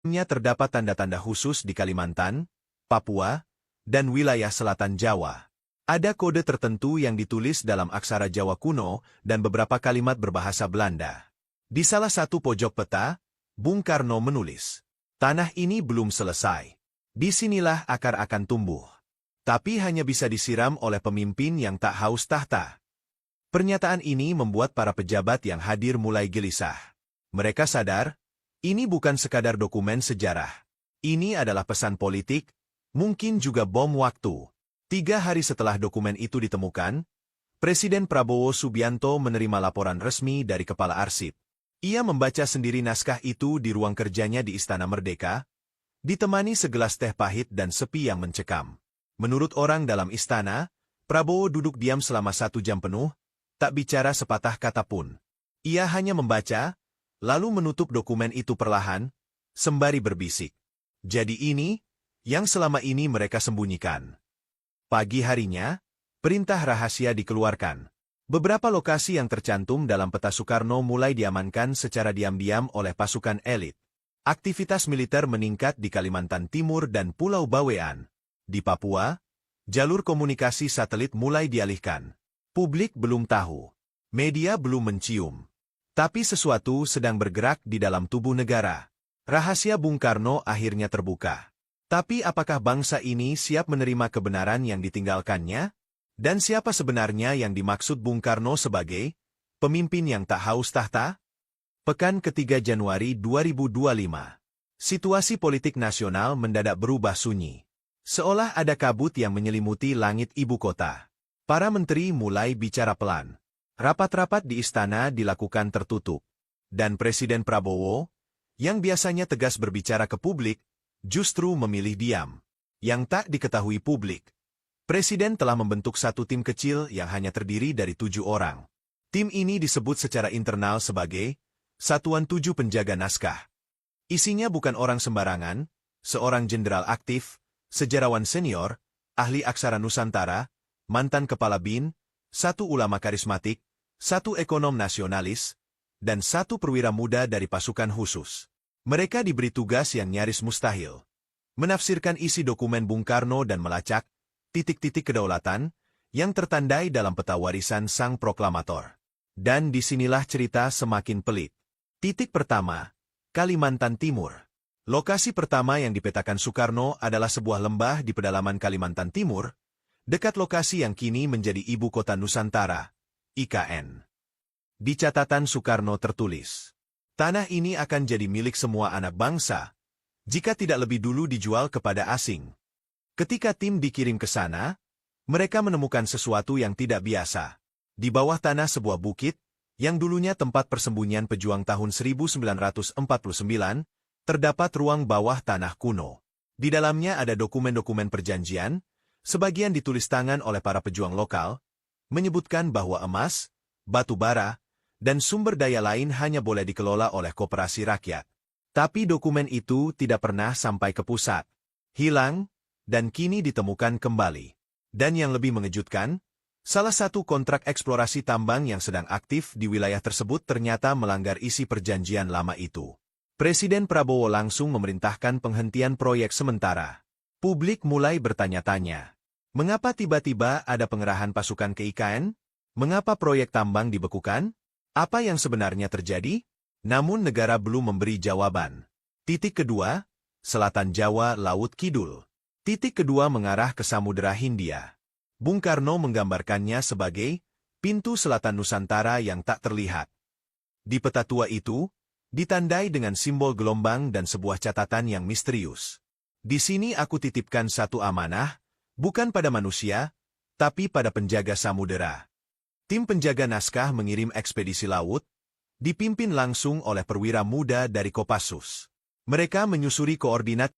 Terdapat tanda-tanda khusus di Kalimantan, Papua, dan wilayah selatan Jawa. Ada kode tertentu yang ditulis dalam aksara Jawa kuno dan beberapa kalimat berbahasa Belanda. Di salah satu pojok peta, Bung Karno menulis, "Tanah ini belum selesai. Disinilah akar akan tumbuh. Tapi hanya bisa disiram oleh pemimpin yang tak haus tahta." Pernyataan ini membuat para pejabat yang hadir mulai gelisah. Mereka sadar, ini bukan sekadar dokumen sejarah. Ini adalah pesan politik, mungkin juga bom waktu. 3 hari setelah dokumen itu ditemukan, Presiden Prabowo Subianto menerima laporan resmi dari Kepala Arsip. Ia membaca sendiri naskah itu di ruang kerjanya di Istana Merdeka, ditemani segelas teh pahit dan sepi yang mencekam. Menurut orang dalam istana, Prabowo duduk diam selama 1 jam penuh, tak bicara sepatah kata pun. Ia hanya membaca, lalu menutup dokumen itu perlahan, sembari berbisik. Jadi ini, yang selama ini mereka sembunyikan. Pagi harinya, perintah rahasia dikeluarkan. Beberapa lokasi yang tercantum dalam peta Soekarno mulai diamankan secara diam-diam oleh pasukan elit. Aktivitas militer meningkat di Kalimantan Timur dan Pulau Bawean. Di Papua, jalur komunikasi satelit mulai dialihkan. Publik belum tahu. Media belum mencium. Tapi sesuatu sedang bergerak di dalam tubuh negara. Rahasia Bung Karno akhirnya terbuka. Tapi apakah bangsa ini siap menerima kebenaran yang ditinggalkannya? Dan siapa sebenarnya yang dimaksud Bung Karno sebagai pemimpin yang tak haus tahta? Pekan ketiga Januari 2025. Situasi politik nasional mendadak berubah sunyi. Seolah ada kabut yang menyelimuti langit ibu kota. Para menteri mulai bicara pelan. Rapat-rapat di istana dilakukan tertutup. Dan Presiden Prabowo, yang biasanya tegas berbicara ke publik, justru memilih diam. Yang tak diketahui publik, Presiden telah membentuk satu tim kecil yang hanya terdiri dari 7 orang. Tim ini disebut secara internal sebagai Satuan 7 Penjaga Naskah. Isinya bukan orang sembarangan, seorang jenderal aktif, sejarawan senior, ahli aksara Nusantara, mantan kepala BIN, 1 ulama karismatik, 1 ekonom nasionalis, dan 1 perwira muda dari pasukan khusus. Mereka diberi tugas yang nyaris mustahil. Menafsirkan isi dokumen Bung Karno dan melacak titik-titik kedaulatan yang tertandai dalam peta warisan sang proklamator. Dan disinilah cerita semakin pelik. Titik pertama, Kalimantan Timur. Lokasi pertama yang dipetakan Soekarno adalah sebuah lembah di pedalaman Kalimantan Timur, dekat lokasi yang kini menjadi ibu kota Nusantara, IKN. Di catatan Soekarno tertulis, tanah ini akan jadi milik semua anak bangsa, jika tidak lebih dulu dijual kepada asing. Ketika tim dikirim ke sana, mereka menemukan sesuatu yang tidak biasa. Di bawah tanah sebuah bukit, yang dulunya tempat persembunyian pejuang tahun 1949, terdapat ruang bawah tanah kuno. Di dalamnya ada dokumen-dokumen perjanjian, sebagian ditulis tangan oleh para pejuang lokal, menyebutkan bahwa emas, batu bara, dan sumber daya lain hanya boleh dikelola oleh koperasi rakyat. Tapi dokumen itu tidak pernah sampai ke pusat. Hilang, dan kini ditemukan kembali. Dan yang lebih mengejutkan, salah satu kontrak eksplorasi tambang yang sedang aktif di wilayah tersebut ternyata melanggar isi perjanjian lama itu. Presiden Prabowo langsung memerintahkan penghentian proyek sementara. Publik mulai bertanya-tanya. Mengapa tiba-tiba ada pengerahan pasukan ke IKN? Mengapa proyek tambang dibekukan? Apa yang sebenarnya terjadi? Namun negara belum memberi jawaban. Titik kedua, Selatan Jawa Laut Kidul. Titik kedua mengarah ke Samudera Hindia. Bung Karno menggambarkannya sebagai pintu selatan Nusantara yang tak terlihat. Di peta tua itu, ditandai dengan simbol gelombang dan sebuah catatan yang misterius. Di sini aku titipkan satu amanah, bukan pada manusia, tapi pada penjaga samudera. Tim penjaga naskah mengirim ekspedisi laut, dipimpin langsung oleh perwira muda dari Kopassus. Mereka menyusuri koordinat